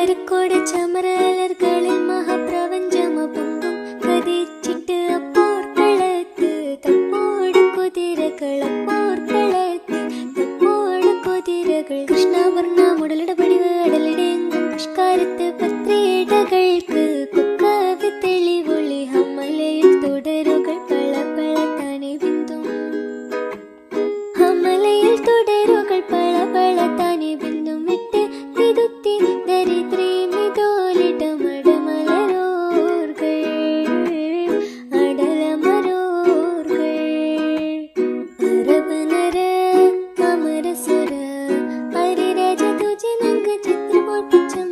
കൊട്ടാരക്കോട് ചമരലർകളിൽ മഹാപ്രപഞ്ചമപൊങ്കും കതിച്ചിട്ട് അപ്പോർക്കളത്ത് തപ്പോട് കുതിരകൾ അപ്പോർക്കളത്ത് തപ്പോട് കുതിരകൾ കൃഷ്ണവർണ്ണ മുടലിട പടിവ് അടലിടെങ്കും പുഷ്കാരത്ത് പത്രിടകൾക്ക് കൊക്കവി തെളിവൊളി ഹമലയിൽ തുടരുകൾ പള പള താനെ ബിന്ദും ഹമലയിൽ തുടരുകൾ പള പള താനെ ബിന്ദും വിട്ട് തിരുത്തി ദരിദ്രീ മിതോലിട മടമലരോർകൾ അടലമരോർകൾ അരബനര അമരസുര ഹരിരാജ തുജനങ്ക ചിത്രമോർപ്പിച്ചം